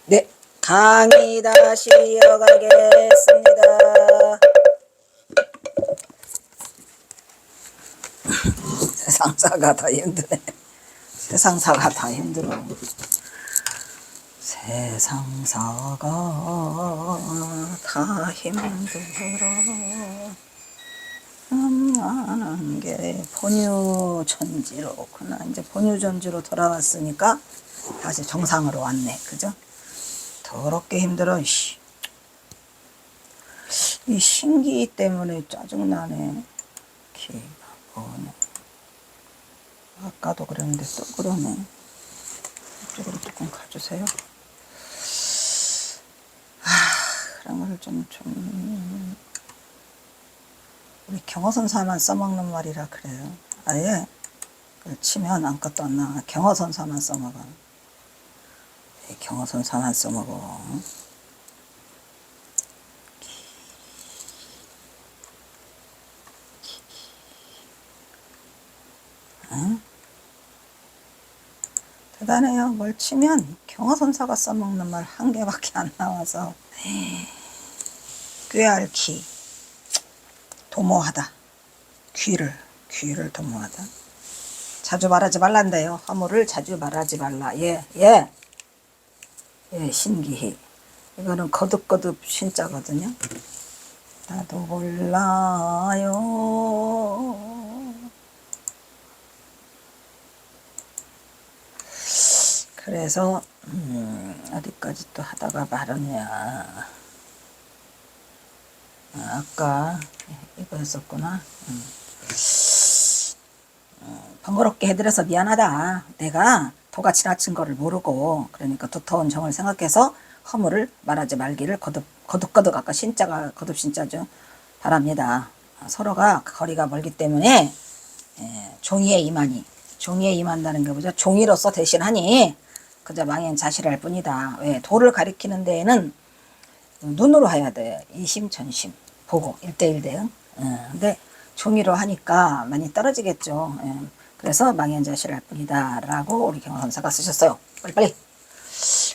네, 강의 다시 이어가겠습니다. 세상사가 다 힘드네. 세상사가 다 힘들어. 세상사가 다 힘들어. 하는 게 본유전지로구나. 이제 본유전지로 돌아왔으니까 다시 정상으로 왔네. 그죠? 더럽게 힘들어. 이 신기 때문에 짜증나네. 기가 뭐네. 아까도 그랬는데 또 그러네. 이쪽으로 조금 가주세요. 그런 걸 좀 우리 경어선사만 써먹는 말이라 그래요. 아예 그걸 치면 아무것도 안 나와. 경어선사만 써먹어. 경어선사만 써먹어. 응? 대단해요. 뭘 치면 경어선사가 써먹는 말 한 개밖에 안 나와서 꾀알기 도모하다. 귀를 도모하다. 자주 말하지 말란데요. 화물을 자주 말하지 말라. 예, 신기해. 이거는 거듭거듭 신자거든요. 나도 몰라요. 그래서 어디까지 또 하다가 말았냐. 아까 이거였었구나. 번거롭게 해드려서 미안하다. 내가 도가 지나친 거를 모르고 그러니까 두터운 정을 생각해서 허물을 말하지 말기를 거듭 아까 신자가 거듭 신자죠. 바랍니다. 서로가 거리가 멀기 때문에 종이에 임한다는 게 뭐죠? 종이로서 대신하니 그저 망연자실할 뿐이다. 왜? 도를 가리키는 데에는 눈으로 해야 돼. 이심전심 보고 1대1 대응. 근데 종이로 하니까 많이 떨어지겠죠. 그래서 망연자실할 뿐이다 라고 우리 경선사가 쓰셨어요. 빨리빨리.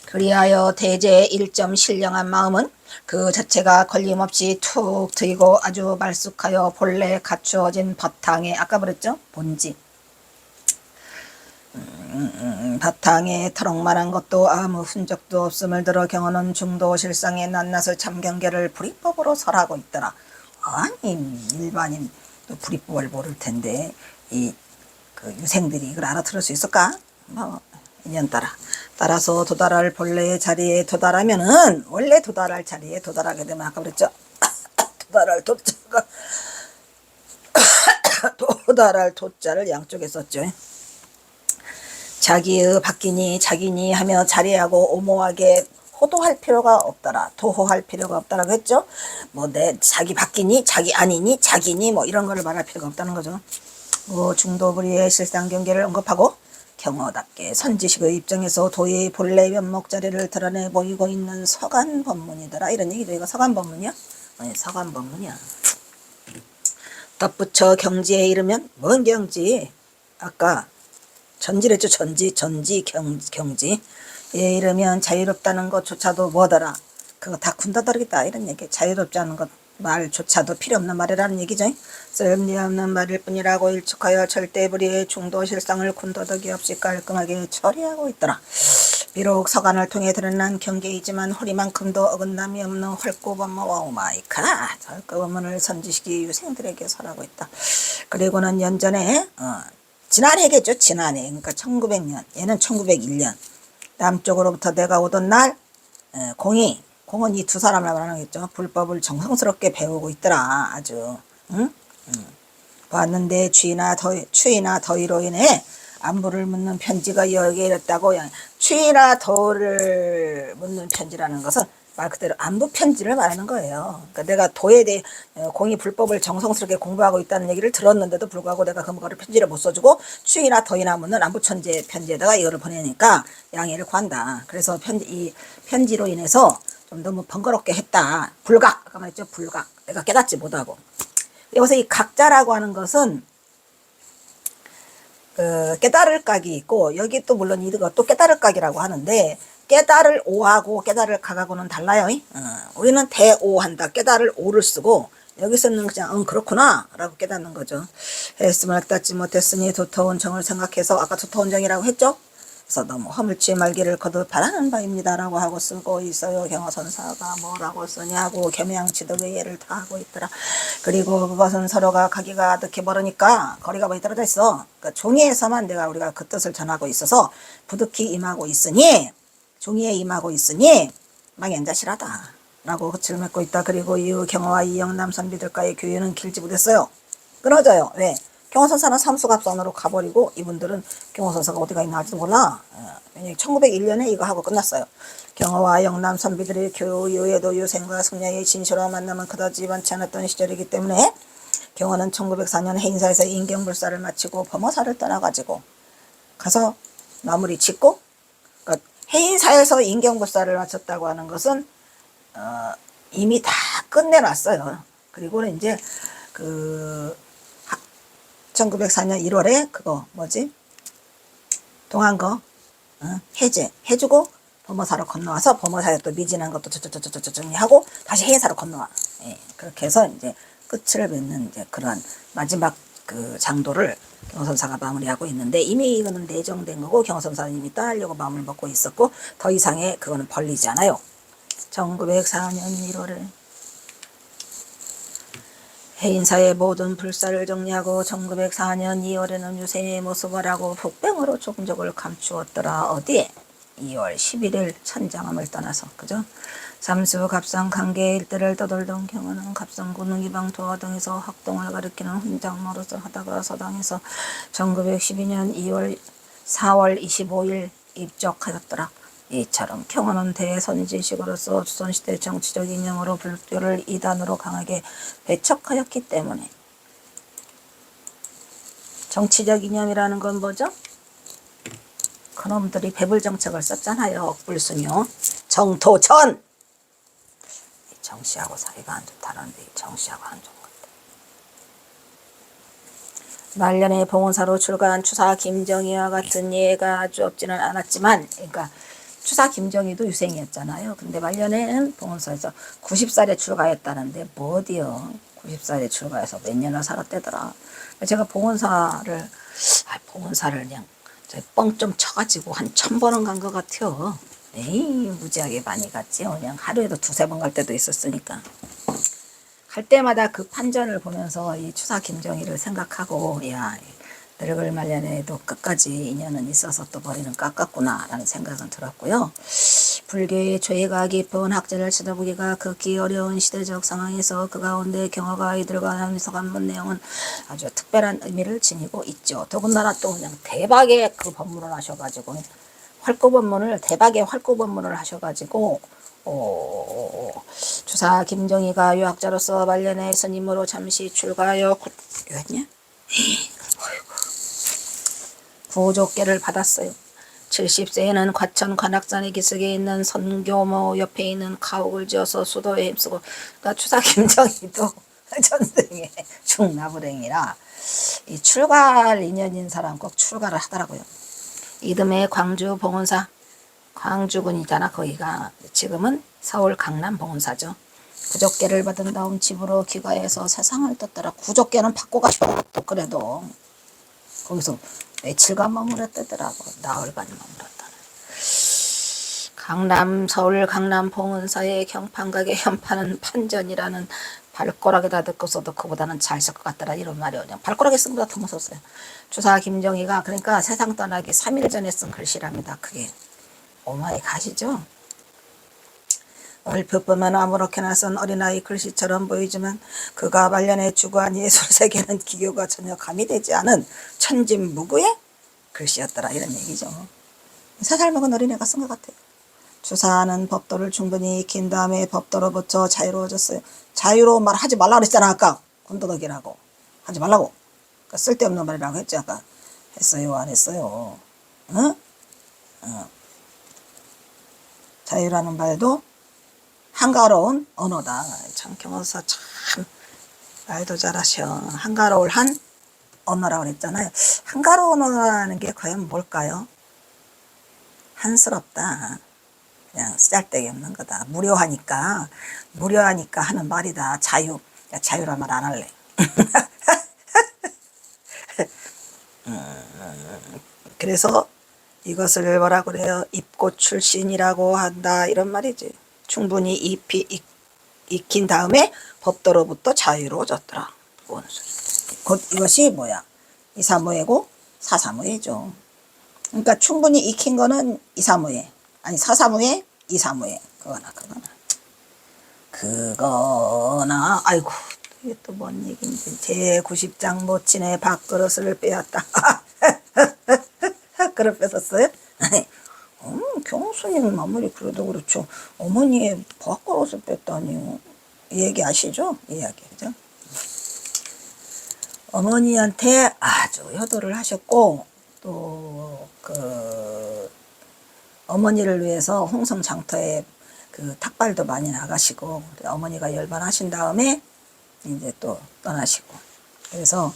그리하여 대제 1점 신령한 마음은 그 자체가 걸림없이 툭 트이고 아주 말쑥하여 본래 갖추어진 바탕에 아까 그랬죠? 본지 바탕에 터럭만한 것도 아무 흔적도 없음을 들어 경어는 중도 실상의 낱낱을 참경계를 불이법으로 설하고 있더라. 아니 일반인 또 불이법을 모를 텐데 그 유생들이 이걸 알아들을 수 있을까? 뭐 인연 따라서 도달할 본래의 자리에 도달하면은 원래 도달할 자리에 도달하게 되면 아까 그랬죠? 도달할 도자가 도달할 도자를 양쪽에 썼죠. 자기의 바뀌니 자기니 하며 자리하고 오모하게 호도할 필요가 없더라. 도호할 필요가 없다라고 했죠. 뭐 내 자기 바뀌니 자기 아니니 자기니 뭐 이런 거를 말할 필요가 없다는 거죠. 중도불이의 실상 경계를 언급하고 경어답게 선지식의 입장에서 도의 본래 면목 자리를 드러내 보이고 있는 서간 법문이더라. 이런 얘기죠. 이거 서간 법문이야? 아니 서간 법문이야. 덧붙여 경지에 이르면 뭔 경지? 아까 전지랬죠. 전지 경지. 에 이르면 자유롭다는 것조차도 뭐더라. 그거 다 군다더라겠다 이런 얘기. 자유롭지 않은 것 말조차도 필요 없는 말이라는 얘기죠. 쓸데없는 말일 뿐이라고 일축하여 절대불의의 중도 실상을 군더더기 없이 깔끔하게 처리하고 있더라. 비록 서간을 통해 드러난 경계이지만 허리만큼도 어긋남이 없는 헐고법문. 오마이갓. 헐고법문을 선지식이 유생들에게 설하고 있다. 그리고는 연전에 지난 해겠죠. 지난해. 그러니까 1900년. 얘는 1901년. 남쪽으로부터 내가 오던 날 공은 이 두 사람을 말하겠죠. 불법을 정성스럽게 배우고 있더라. 아주. 응? 봤는데 추위나 더위로 인해 안부를 묻는 편지가 여기에 이랬다고. 추위나 더위를 묻는 편지라는 것은 말 그대로 안부 편지를 말하는 거예요. 그러니까 내가 도에 대해 공이 불법을 정성스럽게 공부하고 있다는 얘기를 들었는데도 불구하고 내가 그거를 편지를 못 써주고 추위나 더위나 묻는 안부 편지에다가 이거를 보내니까 양해를 구한다. 그래서 이 편지로 인해서 좀 너무 번거롭게 했다. 불각 아까 말했죠. 불각. 내가 깨닫지 못하고. 여기서 이 각자라고 하는 것은 깨달을 각이 있고 여기 또 물론 이거 또 깨달을 각이라고 하는데 깨달을 오하고 깨달을 각하고는 달라요. 우리는 대오한다. 깨달을 오를 쓰고 여기서는 그냥 그렇구나 라고 깨닫는 거죠. 했음을 깨닫지 못했으니 두터운 정을 생각해서 아까 두터운 정이라고 했죠. 그래서 너무 허물치 말기를 거듭 바라는 바입니다 라고 하고 쓰고 있어요. 경허선사가 뭐라고 쓰냐고 겸양치덕의 예를 다 하고 있더라. 그리고 그것은 서로가 가기가 아득히 멀으니까 거리가 많이 떨어져 있어. 그러니까 종이에서만 우리가 그 뜻을 전하고 있어서 부득히 임하고 있으니 종이에 임하고 있으니 망연자실하다 라고 끝을 맺고 있다. 그리고 이후 경허와 이영남 선비들과의 교류는 길지 못했어요. 끊어져요. 왜? 경허선사는 삼수갑선으로 가버리고 이분들은 경허선사가 어디가 있나 할지도 몰라. 1901년에 이거 하고 끝났어요. 경허와 영남 선비들의 교류 이후에도 유생과 승려의 진실화 만남은 그다지 많지 않았던 시절이기 때문에 경허는 1904년 해인사에서 인경불사를 마치고 범어사를 떠나가지고 가서 마무리 짓고, 그러니까 해인사에서 인경불사를 마쳤다고 하는 것은 이미 다 끝내놨어요. 그리고는 이제 1904년 1월에 그거 뭐지? 동안거 해주고 범어사로 건너와서 범어사에 또 미진한 것도 정리하고 다시 해인사로 건너와. 예, 그렇게 해서 이제 끝을 맺는 이제 그러한 마지막 그 장도를 경허선사가 마무리하고 있는데 이미 이거는 내정된 거고 경허선사는 이미 떠나려고 마음을 먹고 있었고 더 이상의 그거는 벌리지 않아요. 1904년 1월에 해인사의 모든 불사를 정리하고 1904년 2월에는 유생의 모습을 하고 복병으로 조금적을 감추었더라. 어디에? 2월 11일 천장암을 떠나서 그죠? 삼수 갑상 관계 일대를 떠돌던 경우는 갑상군은 이방 도화 등에서 학동을 가리키는 훈장로로서 하다가 서당에서 1912년 4월 25일 입적하였더라. 이처럼 경호는 대선지식으로서 조선시대 정치적 이념으로 불교를 이단으로 강하게 배척하였기 때문에 정치적 이념이라는 건 뭐죠? 그놈들이 배불정책을 썼잖아요. 억불순요. 정토천! 정씨하고 사이가 안 좋다는데 정씨하고 안 좋은 것 같아. 말년에 봉원사로 출가한 추사 김정희와 같은 예가 아주 없지는 않았지만 그러니까 추사 김정희도 유생이었잖아요. 근데 말년에는 봉원사에서 90살에 출가했다는데 뭐 어디요. 90살에 출가해서 몇 년을 살았대더라. 제가 봉원사를 그냥 뻥 좀 쳐가지고 한 1000번은 간 것 같아요. 에이 무지하게 많이 갔지요. 그냥 하루에도 2-3번 갈 때도 있었으니까. 갈 때마다 그 판전을 보면서 이 추사 김정희를 생각하고 야 늙을 말년에도 끝까지 인연은 있어서 또 머리는 깎았구나 라는 생각은 들었고요. 불교의 죄가 깊은 학자를 찾아보기가 극히 어려운 시대적 상황에서 그 가운데 경허가 아이들과 나누서 간문 내용은 아주 특별한 의미를 지니고 있죠. 더군다나 또 그냥 대박의 그 법문을 하셔가지고 대박의 활구법문을 하셔가지고 주사 김정희가 유학자로서 말년에 스님으로 잠시 출가하여 이거냐? 구족계를 받았어요. 70세에는 과천 관악산의 기슭에 있는 선교모 옆에 있는 가옥을 지어서 수도에 힘쓰고 그러니까 추사 김정희도 전생에 중나불행이라 이 출가할 인연인 사람 꼭 출가를 하더라고요. 이듬해 광주 봉원사 광주군이잖아. 거기가 지금은 서울 강남 봉원사죠. 구족계를 받은 다음 집으로 귀가해서 세상을 떴더라. 구족계는 받고 가셔. 또 그래도 거기서 며칠간 머물렀더라고. 나흘간 머물렀다는. 서울 강남 봉은사의 경판각의 현판은 판전이라는 발꼬락에다 듣고서도 그보다는 잘 쓸 것 같더라. 이런 말이요. 그냥 발꼬락에 쓴 것보다 더 무서웠어요. 주사 김정희가 그러니까 세상 떠나기 3일 전에 쓴 글씨랍니다. 그게 오마이 갓이죠. 얼핏 보면 아무렇게나 쓴 어린아이 글씨처럼 보이지만 그가 말년에 추구한 예술세계는 기교가 전혀 가미되지 않은 천진무구의 글씨였더라. 이런 얘기죠. 3살 먹은 어린애가 쓴 것 같아요. 주사는 법도를 충분히 익힌 다음에 법도로부터 자유로워졌어요. 자유로운 말 하지 말라고 그랬잖아. 아까 군더더기라고 하지 말라고. 그러니까 쓸데없는 말이라고 했지. 아까 했어요 안 했어요. 응? 자유라는 말도 한가로운 언어다. 참 경호사 참 말도 잘하셔. 한가로울 한 언어라고 그랬잖아요. 한가로운 언어라는 게 과연 뭘까요? 한스럽다. 그냥 쓰잘데기 없는 거다. 무료하니까 하는 말이다. 자유. 야, 자유란 말 안 할래. 그래서 이것을 뭐라 그래요? 입고 출신이라고 한다. 이런 말이지. 충분히 익힌 다음에 법도로부터 자유로워졌더라. 뭔 소리. 곧 이것이 뭐야? 이사무예고 사사무예죠. 그러니까 충분히 익힌 거는 이사무예. 아니 사사무예, 이사무예. 그거나 아이고 이게 또 뭔 얘기인지. 제90장 모친의 밥그릇을 빼앗다. 그릇 뺏었어요? 경수님 아무리 그래도 그렇죠. 어머니의 밥그릇을 뺐다니요. 이 얘기 아시죠? 이 이야기 그죠? 어머니한테 아주 효도를 하셨고 또 어머니를 위해서 홍성 장터에 탁발도 많이 나가시고 어머니가 열반하신 다음에 이제 또 떠나시고 그래서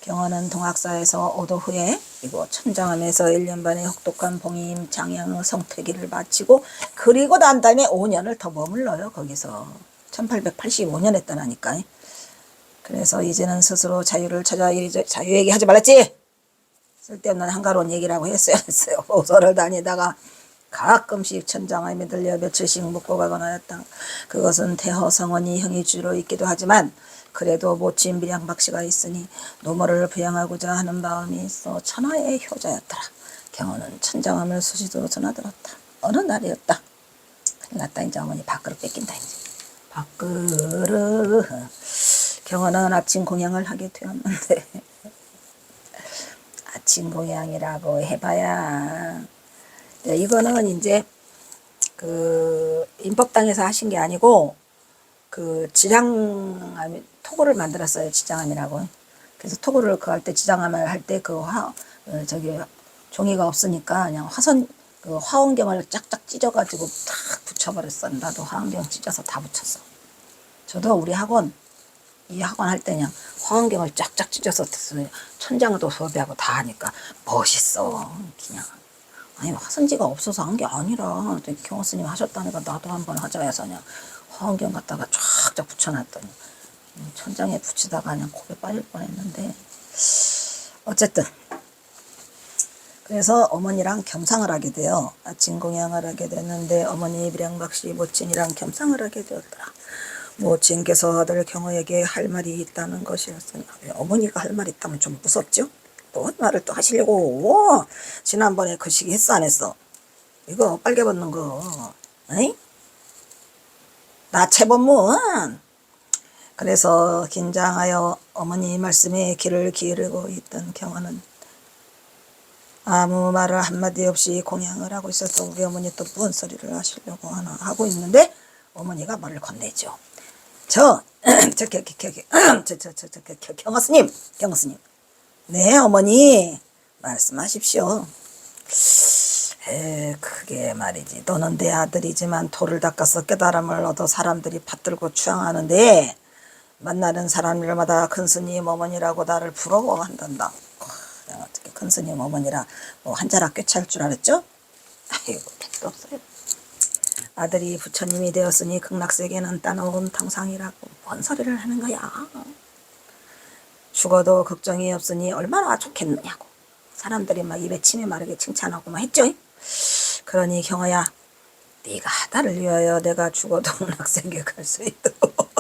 경화는 동학사에서 오도 후에 그리고 천장암에서 1년 반의 혹독한 봉임 장양의 성퇴기를 마치고 그리고 난 다음에 5년을 더 머물러요. 거기서 1885년에 떠나니까. 그래서 이제는 스스로 자유를 찾아 자유 얘기하지 말랬지. 쓸데없는 한가로운 얘기라고 했어요. 호소를 다니다가 가끔씩 천장암에 들려 며칠씩 묵고 가거나 했다. 그것은 대허성원이 형이 주로 있기도 하지만 그래도 모친 밀양박씨가 있으니 노모를 부양하고자 하는 마음이 있어 천하의 효자였더라. 경호는 천장암을 수시로 전하들었다. 어느 날이었다. 큰일 났다. 이제 어머니 밥그릇 뺏긴다. 이제 밥그릇. 경호는 아침 공양을 하게 되었는데 아침 공양이라고 해봐야 이거는 이제 인법당에서 하신 게 아니고 지장암 토구를 만들었어요. 지장암이라고. 그래서 토구를 할 때 지장암을 할 때 종이가 없으니까 그냥 화원경을 짝짝 찢어가지고 탁 붙여버렸어. 나도 화원경 찢어서 다 붙였어. 저도 우리 이 학원 할 때 그냥 화원경을 짝짝 찢어서 천장도 수업하고 다 하니까 멋있어. 그냥. 아니 화선지가 없어서 한 게 아니라 경호스님 하셨다니까 나도 한번 하자 해서 그냥 화원경 갖다가 쫙쫙 붙여놨더니 천장에 붙이다가 그냥 코에 빠질 뻔했는데 어쨌든 그래서 어머니랑 겸상을 하게 돼요. 아침 공양을 하게 됐는데 어머니 밀양박씨 모친이랑 겸상을 하게 되었더라. 모친께서 아들 경호에게 할 말이 있다는 것이었으니 어머니가 할 말이 있다면 좀 무섭죠? 또 말을 또 하시려고 지난번에 그 시기 했어 안 했어? 이거 빨개 벗는 거 에이? 나체본문. 그래서 긴장하여 어머니 말씀에 귀를 기울이고 있던 경호는 아무 말을 한마디 없이 공양을 하고 있어서 우리 어머니 또 무슨 소리를 하시려고 하고 있는데 어머니가 말을 건네죠. 경호스님 네 어머니 말씀하십시오. 그게 말이지 너는 내 아들이지만 돌을 닦아서 깨달음을 얻어 사람들이 받들고 추앙하는데 만나는 사람들마다 큰스님 어머니라고 나를 부러워한단다. 어떻게 큰스님 어머니라 뭐 한자락 꿰찰 줄 알았죠? 아이고 택도 없어요. 아들이 부처님이 되었으니 극락세계는 따놓은 탕상이라고 뭔 소리를 하는 거야. 죽어도 걱정이 없으니 얼마나 좋겠느냐고 사람들이 막 입에 침이 마르게 칭찬하고 막 했죠. 그러니 경호야 네가 나를 위하여 내가 죽어도 극락세계 갈 수 있도록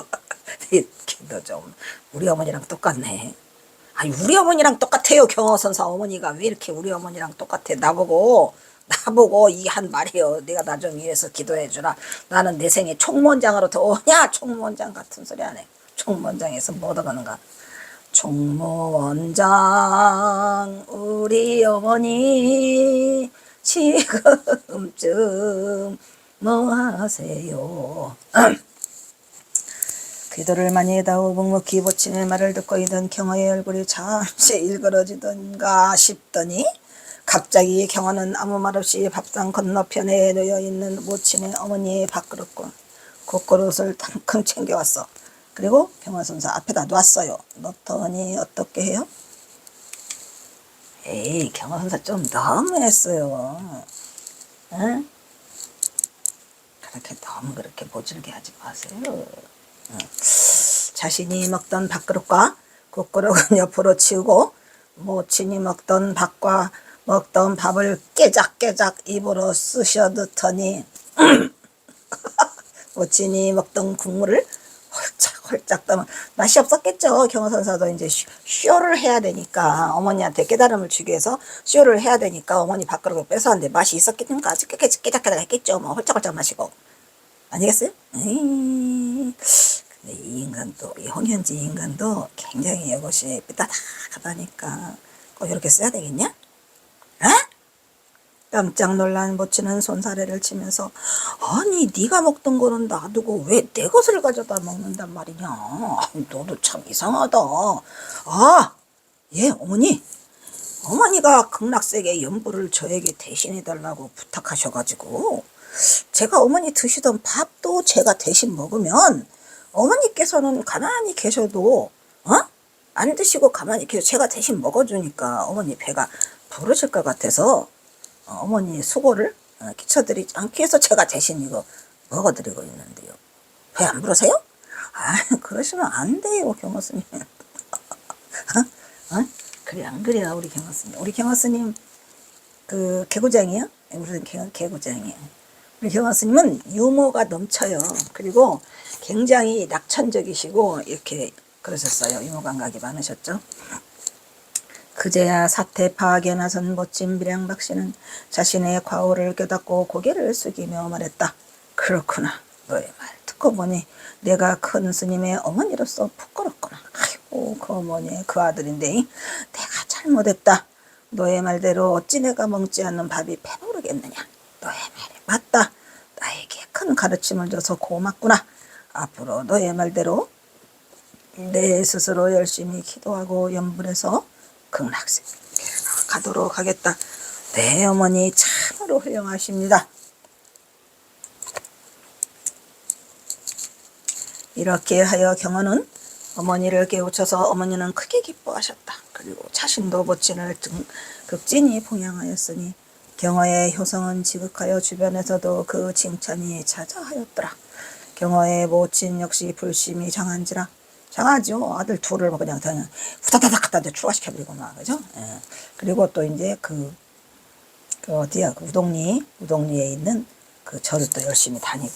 너 좀 우리 어머니랑 똑같네. 아니 우리 어머니랑 똑같아요. 경호선사 어머니가 왜 이렇게 우리 어머니랑 똑같아. 나보고 이 한 말이요. 내가 나 좀 위해서 기도해 주라. 나는 내 생에 총무원장으로 더냐. 총무원장 같은 소리 안 해. 총무원장에서 뭐 얻어가는가. 총무원장 우리 어머니 지금쯤 뭐 하세요. 기도를 많이 해다오 묵묵히 모친의 말을 듣고 있던 경호의 얼굴이 잠시 일그러지던가 싶더니 갑자기 경호는 아무 말 없이 밥상 건너편에 놓여있는 모친의 어머니의 밥그릇과 국그릇을 탕큼 챙겨왔어. 그리고 경호선사 앞에다 놨어요. 놓더니 어떻게 해요? 에이 경호선사 좀 너무했어요. 응? 그렇게 너무 그렇게 모질게 하지 마세요. 자신이 먹던 밥그릇과 국그릇은 옆으로 치우고 모친이 먹던 밥과 먹던 밥을 깨작깨작 입으로 쑤셔 넣더니 모친이 먹던 국물을 홀짝홀짝 떠면 맛이 없었겠죠. 경호선사도 이제 쇼를 해야 되니까 어머니한테 깨달음을 주기 위해서 쇼를 해야 되니까 어머니 밥그릇을 뺏었는데 맛이 있었겠습니까? 아주 깨작깨작 했겠죠. 뭐 홀짝홀짝 마시고 아니겠어요? 근데 이 인간도, 이 홍현지 인간도 굉장히 이것이 삐딱하다니까 꼭 이렇게 써야 되겠냐? 에? 깜짝 놀란 모친은 손사래를 치면서 아니 네가 먹던 거는 놔두고 왜 내 것을 가져다 먹는단 말이냐. 너도 참 이상하다. 아, 예 어머니가 극락세계 연부를 저에게 대신해달라고 부탁하셔가지고 제가 어머니 드시던 밥도 제가 대신 먹으면 어머니께서는 가만히 계셔도 안 드시고 가만히 계셔 제가 대신 먹어주니까 어머니 배가 부르실 것 같아서 어머니 수고를 끼쳐드리지 않기 위해서 제가 대신 이거 먹어드리고 있는데요. 배 안 부르세요? 아, 그러시면 안 돼요, 경호스님. 그래, 안 그래요, 우리 경호스님. 우리 경호스님, 그, 개구장이요? 우리는 개구장이에요. 우리 경호스님은 유머가 넘쳐요. 그리고 굉장히 낙천적이시고, 이렇게 그러셨어요. 유머 감각이 많으셨죠? 그제야 사태 파악에 나선 멋진 밀양박씨는 자신의 과오를 깨닫고 고개를 숙이며 말했다. 그렇구나. 너의 말 듣고 보니 내가 큰 스님의 어머니로서 부끄럽구나. 아이고 그 어머니의 그 아들인데 내가 잘못했다. 너의 말대로 어찌 내가 먹지 않는 밥이 배부르겠느냐. 너의 말이 맞다. 나에게 큰 가르침을 줘서 고맙구나. 앞으로 너의 말대로 내 스스로 열심히 기도하고 염불해서 극락세계로 가도록 하겠다. 네, 어머니 참으로 훌륭하십니다. 이렇게 하여 경호는 어머니를 깨우쳐서 어머니는 크게 기뻐하셨다. 그리고 자신도 모친을 극진히 봉양하였으니 경호의 효성은 지극하여 주변에서도 그 칭찬이 자자하였더라. 경호의 모친 역시 불심이 장한지라 장하죠. 아들 둘을 그냥 후다다닥 갖다 출가시켜버리고 막, 그죠? 예. 그리고 또 이제 그 어디야, 그 우동리에 있는 그 절을 또 열심히 다니고.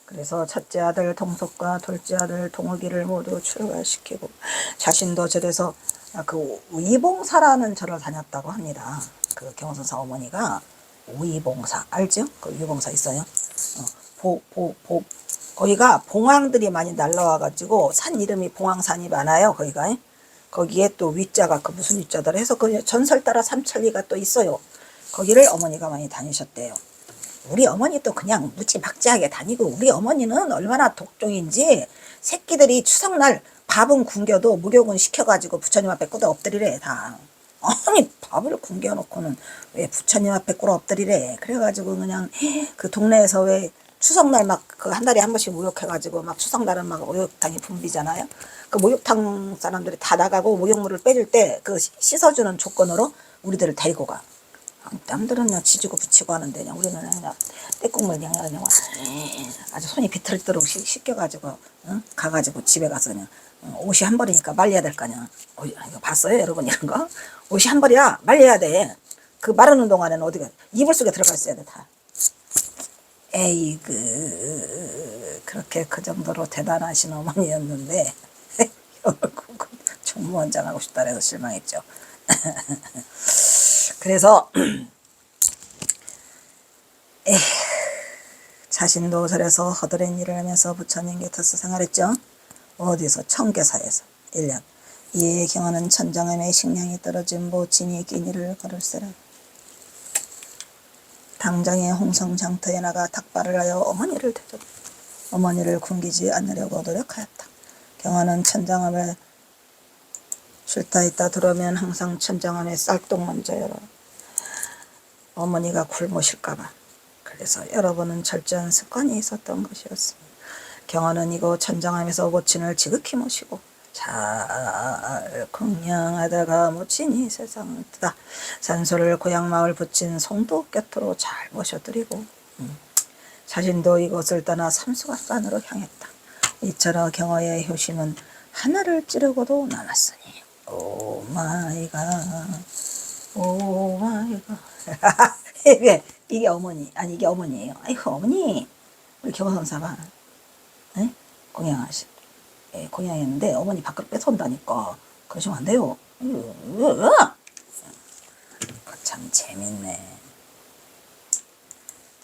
그래서 첫째 아들 동석과 둘째 아들 동욱이를 모두 출가시키고, 자신도 절에서 그 우이봉사라는 절을 다녔다고 합니다. 그 경호선사 어머니가 우이봉사, 알죠? 그 우이봉사 있어요. 거기가 봉황들이 많이 날라와가지고 산 이름이 봉황산이 많아요. 거기에 또 위자가 그 무슨 위자더라 해서 그 전설 따라 삼천리가 또 있어요. 거기를 어머니가 많이 다니셨대요. 우리 어머니도 그냥 무지막지하게 다니고 우리 어머니는 얼마나 독종인지 새끼들이 추석날 밥은 굶겨도 목욕은 시켜가지고 부처님 앞에 꿇어 엎드리래 다. 아니 밥을 굶겨놓고는 왜 부처님 앞에 꿇어 엎드리래. 그래가지고 그냥 그 동네에서 왜 추석날 막 그 한 달에 한 번씩 목욕해가지고 막 추석날은 막 목욕탕이 붐비잖아요. 그 목욕탕 사람들이 다 나가고 목욕물을 빼줄 때 그 씻어주는 조건으로 우리들을 데리고 가. 남들은 그냥 지지고 붙이고 하는데 그냥 우리는 그냥 떼국물 그냥 아주 손이 비틀도록 씻겨가지고 가가지고 집에 가서 그냥 옷이 한 벌이니까 말려야 될 거 아니야. 이거 봤어요 여러분 이런 거? 옷이 한 벌이야 말려야 돼. 그 마르는 동안에는 어디가 이불 속에 들어가 있어야 돼 다. 에이그 그렇게 그 정도로 대단하신 어머니였는데 결국 총무원장 하고 싶다 해서 실망했죠. 그래서 자신도 절에서 허드렛 일을 하면서 부처님 곁에서 생활했죠. 어디서? 청계사에서 1년. 이에 경호는 천장함에 식량이 떨어진 모친이 끼니를 걸을세라. 당장에 홍성장터에 나가 탁발을 하여 어머니를 대접. 어머니를 굶기지 않으려고 노력하였다. 경호는 천장함에 쉴다 있다 들어오면 항상 천장함에 쌀똥 먼저 열어. 어머니가 굶으실까봐. 그래서 여러분은 철저한 습관이 있었던 것이었습니다. 경호는 이곳 천장함에서 모친을 지극히 모시고 잘 긍량하다가 모친이 세상을 뜨다 산소를 고향마을 붙인 송도 곁으로 잘 모셔드리고 자신도 이곳을 떠나 삼수각산으로 향했다. 이처럼 경어의 효심은 하늘을 찌르고도 남았으니 오 마이 갓 오 마이 갓 이게 어머니 아니 이게 어머니예요. 아이고 어머니 우리 경어선사가 공양하시 공양했는데 어머니 밖으로 뺏어온다니까 그러시면 안 돼요. 참 재밌네.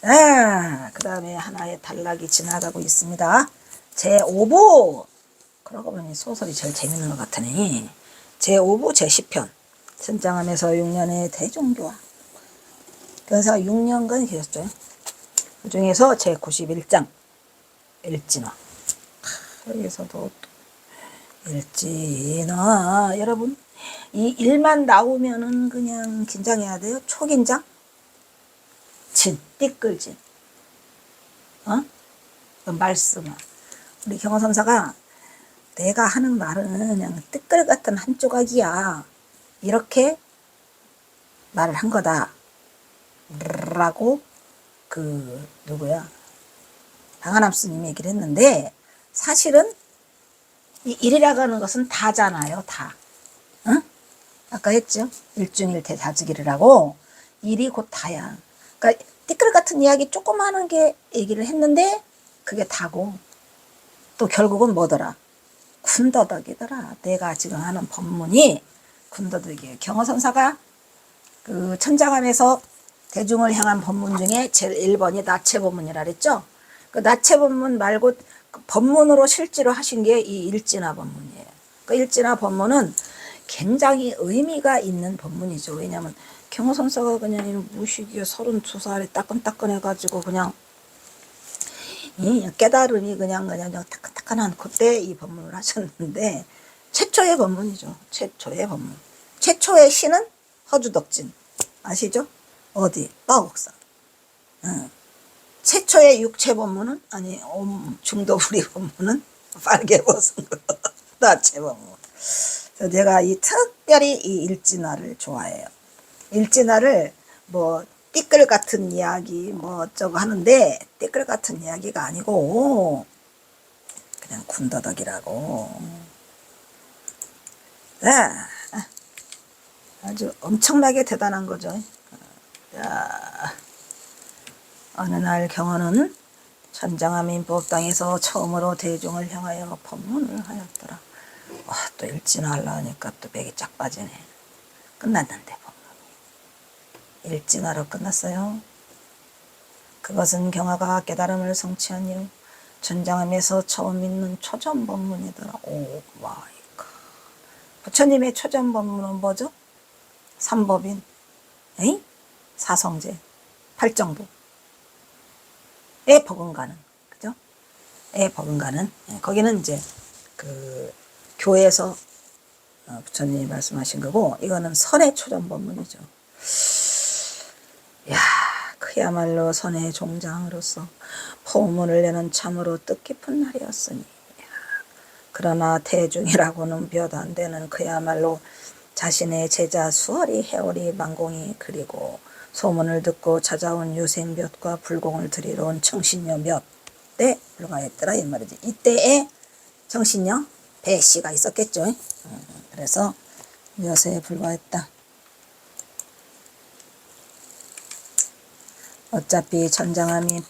그 다음에 하나의 단락이 지나가고 있습니다. 제5부 그러고 보니 소설이 제일 재밌는 것 같으니 제5부 제10편 선장하면서 6년의 대종교화 그래서 6년간 계셨죠. 그 중에서 제91장 일진화 여기서도 일진화 여러분 이 일만 나오면은 그냥 긴장해야 돼요. 초긴장 진 띠끌진 말씀은 우리 경어선사가 내가 하는 말은 그냥 뜨끌 같은 한 조각이야 이렇게 말을 한 거다 라고 그 누구야 방한함 스님이 얘기를 했는데 사실은 이 일이라고 하는 것은 다잖아요. 다 아까 했죠. 일중일태 다지기르라고 일이 곧 다야. 그러니까 띠끌 같은 이야기 조금 하는 게 얘기를 했는데 그게 다고 또 결국은 뭐더라 군더더기더라. 내가 지금 하는 법문이 군더더기예요. 경어선사가 그 천장함에서 대중을 향한 법문 중에 제일 1번이 나체법문이라 그랬죠. 그 나체법문 말고 그 법문으로 실제로 하신 게 이 일진화 법문이에요. 그 일진화 법문은 굉장히 의미가 있는 법문이죠. 왜냐하면 경어선사가 그냥 무식이에 32살에 따끈따끈해가지고 그냥 깨달음이 그냥 따끈따끈한 그때 이 법문을 하셨는데 최초의 법문이죠. 최초의 법문. 최초의 시는 허주덕진 아시죠? 어디? 빠옥산. 최초의 육체 법문은 아니 중도부리 법문은 빨개벗은 거 나체 법문. 그래서 제가 이 특별히 이 일진화를 좋아해요. 일진화를 뭐 띠끌 같은 이야기 뭐 어쩌고 하는데 띠끌 같은 이야기가 아니고 그냥 군더더기라고. 네. 아주 엄청나게 대단한 거죠. 자, 어느 날 경어는 천장암인법당에서 처음으로 대중을 향하여 법문을 하였더라. 와, 또 일진화하려 하니까 또 맥이 쫙 빠지네. 끝났는데 법문이. 일진화로 끝났어요. 그것은 경화가 깨달음을 성취한 이후 천장암에서 처음 있는 초전 법문이더라. 오 마이 갓. 부처님의 초전 법문은 뭐죠? 삼법인, 사성제, 팔정부. 에 버금가는, 그죠? 에 버금가는. 거기는 이제 그 교회에서 부처님이 말씀하신 거고, 이거는 선의 초전 법문이죠. 야, 그야말로 선의 종장으로서 포문을 내는 참으로 뜻깊은 날이었으니. 그러나 대중이라고는 몇 안 되는 그야말로 자신의 제자 수월이 해오리 만공이 그리고 소문을 듣고 찾아온 유생몇과 불공을 드리러 온 청신녀 몇에 불과했더라 이 말이지. 이때에 청신녀 배씨가 있었겠죠. 그래서 몇에 불과했다. 어차피 천장함이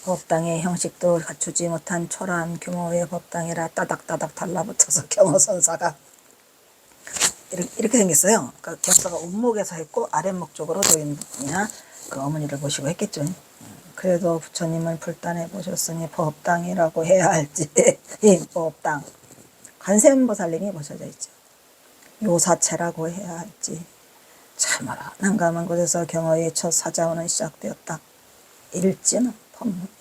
법당의 형식도 갖추지 못한 초라한 규모의 법당이라 따닥따닥 달라붙어서 경어선사가 이렇게 생겼어요. 그러니까 경사가 온목에서 했고 아랫목 쪽으로 조인이나 그 어머니를 모시고 했겠죠. 그래도 부처님을 불단해 보셨으니 법당이라고 해야 할지 법당 관세음보살님이 모셔져 있죠. 요사체라고 해야 할지 참아라 난감한 곳에서 경어의 첫 사자원은 시작되었다. 일지는 법문이다.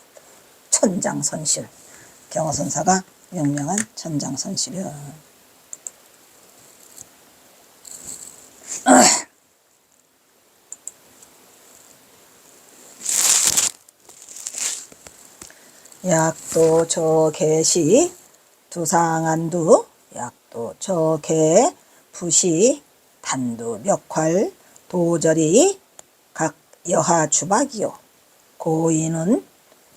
천장선실 경어선사가 명명한 천장선실이야. 약도 저개시 두상안두 약도 저개 부시 단두 멱활 도절이 각 여하 주박이요 고인은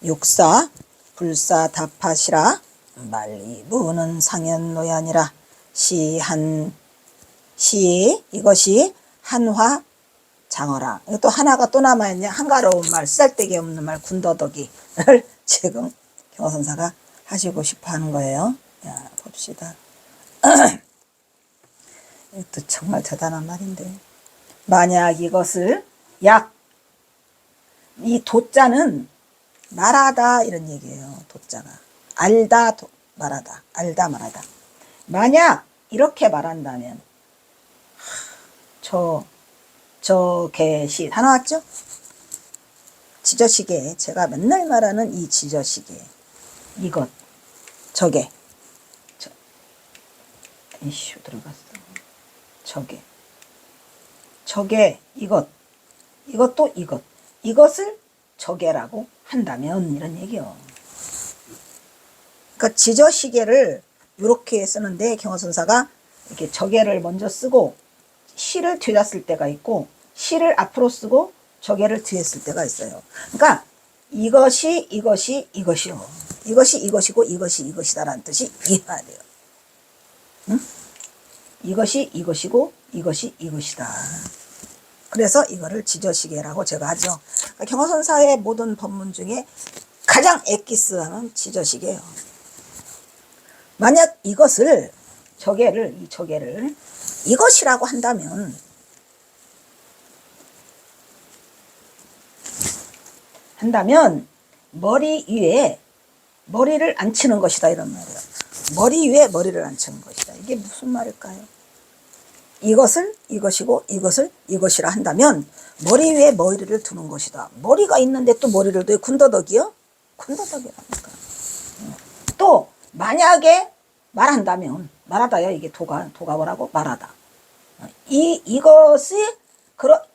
육사 불사 다파시라 말리 무는 상현노연이라 시한 시 이것이 한화 장어라. 또 하나가 또 남아있냐. 한가로운 말, 쓸데기 없는 말, 군더더기를 지금 경호선사가 하시고 싶어 하는 거예요. 야, 봅시다. 이것도 정말 대단한 말인데. 만약 이것을 이 도자는 말하다 이런 얘기예요. 도자가. 알다, 말하다. 알다, 말하다. 만약 이렇게 말한다면 저개시 다 나왔죠? 지저시계 제가 맨날 말하는 이 지저시계 이것 저게 이슈 들어갔어. 저게 이것도 이것을 저게라고 한다면 이런 얘기요. 그러니까 지저시계를 이렇게 쓰는데 경호선사가 이렇게 저게를 먼저 쓰고 시를 뒤다 쓸 때가 있고 시를 앞으로 쓰고 저게를 뒤에 쓸 때가 있어요. 그러니까 이것이요. 이것이 이것이고 이것이 이것이다라는 뜻이 이 말이에요. 응? 이것이 이것이고 이것이 이것이다. 그래서 이거를 지저시계라고 제가 하죠. 그러니까 경호선사의 모든 법문 중에 가장 엑기스하는 지저시계예요. 만약 이것을 저게를 이것이라고 한다면 머리 위에 머리를 앉히는 것이다 이런 말이에요. 머리 위에 머리를 앉히는 것이다. 이게 무슨 말일까요? 이것을 이것이고 이것을 이것이라 한다면 머리 위에 머리를 두는 것이다. 머리가 있는데 또 머리를 둬. 군더더기요? 군더더기라니까. 또 만약에 말하다요. 이게 도가 뭐라고? 말하다.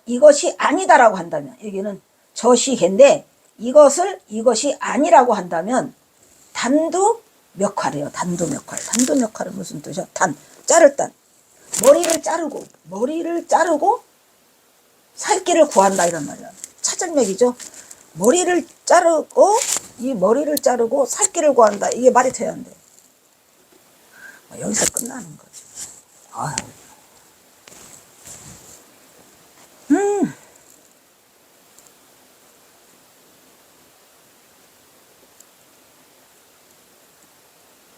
이것이 아니다라고 한다면 여기는 저시해인데 이것이 아니라고 한다면 단두멱활이에요. 단두멱활은 무슨 뜻이야? 자를 단. 머리를 자르고 살길을 구한다 이런 말이야. 차절맥이죠. 머리를 자르고 살길을 구한다. 이게 말이 돼야 안 돼. 여기서 끝나는 거지. 아유.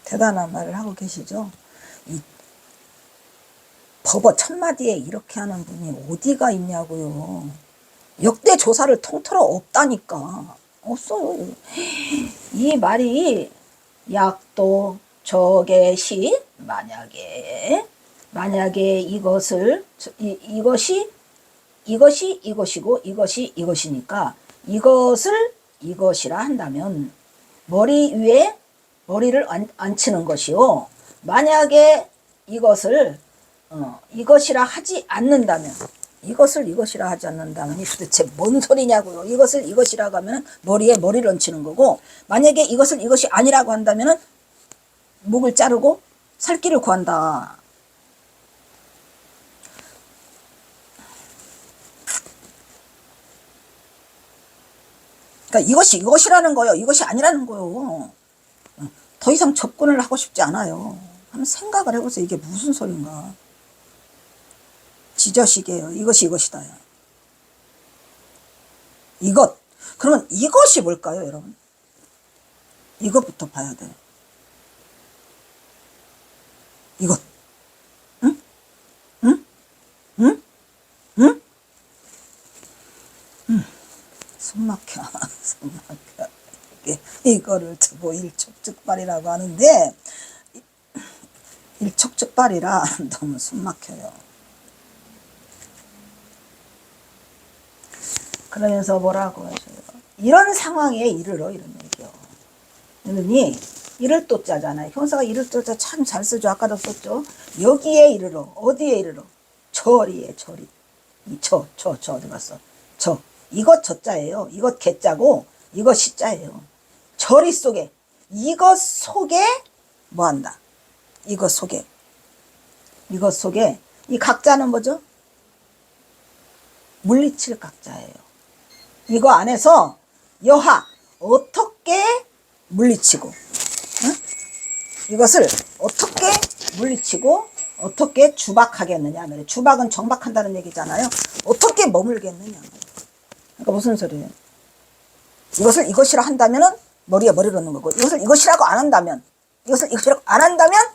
대단한 말을 하고 계시죠. 이 법어 첫마디에 이렇게 하는 분이 어디가 있냐고요. 역대 조사를 통틀어 없다니까. 없어요. 이 말이 약도 저게시 만약에 이것이 이것이고 이것이 이것이니까 이것을 이것이라 한다면 머리 위에 머리를 앉히는 것이요. 만약에 이것을 이것이라 하지 않는다면 이것이라 하지 않는다면 도대체 뭔 소리냐고요. 이것을 이것이라고 하면 머리에 머리를 얹히는 거고 만약에 이것을 이것이 아니라고 한다면 목을 자르고 살길을 구한다. 그러니까 이것이라는 거예요. 이것이 아니라는 거예요. 더 이상 접근을 하고 싶지 않아요. 한번 생각을 해보세요. 이게 무슨 소린가. 지저시계요. 이것이 이것이다. 그러면 이것이 뭘까요, 여러분? 이것부터 봐야 돼. 이것. 응? 응? 응? 응? 숨 막혀. 이거를 두고 일촉즉발이라고 하는데 일촉즉발이라 너무 숨 막혀요. 그러면서 뭐라고 하셔요? 이런 상황에 이르러 이런 얘기요. 그러니 이를 또 짜잖아요. 형사가 이를 또 짜 참 잘 쓰죠. 아까도 썼죠. 여기에 이르러 어디에 이르러 저리에 저리 저 어디 갔어? 이것 저자예요. 이것 개자고 이것 시자예요. 저리 속에 이것 속에 뭐한다? 이것 속에 이 각자는 뭐죠? 물리칠 각자예요. 이거 안에서 여하 어떻게 물리치고, 응? 이것을 어떻게 물리치고 어떻게 주박하겠느냐. 주박은 정박한다는 얘기잖아요. 어떻게 머물겠느냐. 그러니까 무슨 소리예요? 이것을 이것이라 한다면은 머리에 머리를 넣는 거고, 이것을 이것이라고 안 한다면, 이것을 이것이라고 안 한다면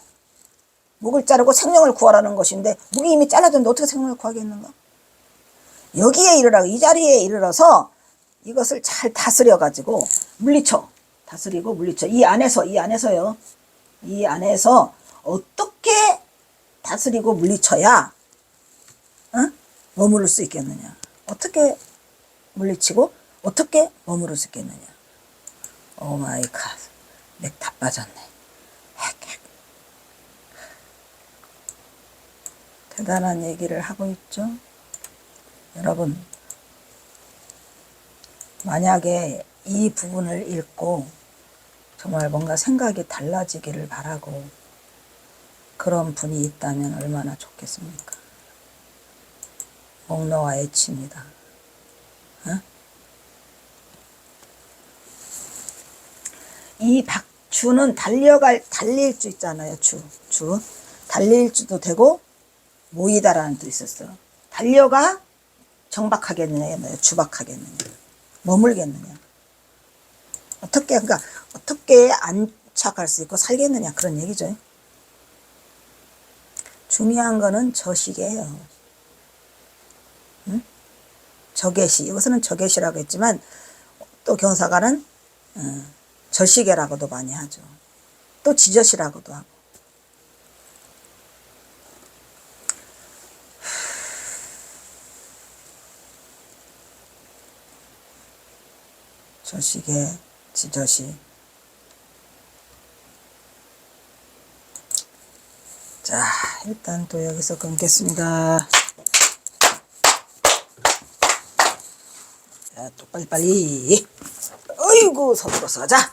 목을 자르고 생명을 구하라는 것인데, 목이 이미 잘라졌는데 어떻게 생명을 구하겠는가? 여기에 이르라고, 이 자리에 이르러서 이것을 잘 다스려 가지고 물리쳐. 다스리고 물리쳐. 이 안에서요. 이 안에서 어떻게 다스리고 물리쳐야 머무를 수 있겠느냐. 어떻게 물리치고 어떻게 머무를 수 있겠느냐. 오 마이 갓. 맥 다 빠졌네. 핵. 대단한 얘기를 하고 있죠. 여러분, 만약에 이 부분을 읽고 정말 뭔가 생각이 달라지기를 바라고 그런 분이 있다면 얼마나 좋겠습니까? 목 놓아 애칩니다. 이 주는 달릴 주 있잖아요. 주. 달릴 주도 되고 모이다라는 뜻이 있었어요. 달려가 정박하겠느냐, 주박하겠느냐, 머물겠느냐. 그러니까 어떻게 안착할 수 있고 살겠느냐, 그런 얘기죠. 중요한 거는 저식이에요. 저계시. 이것은 저계시라고 했지만 또 경사가는 저시계라고도 많이 하죠. 또 지저시라고도 하고. 저시계, 지저시. 자, 일단 또 여기서 끊겠습니다. 자, 또 빨리빨리. 어이구, 서둘러서 하자.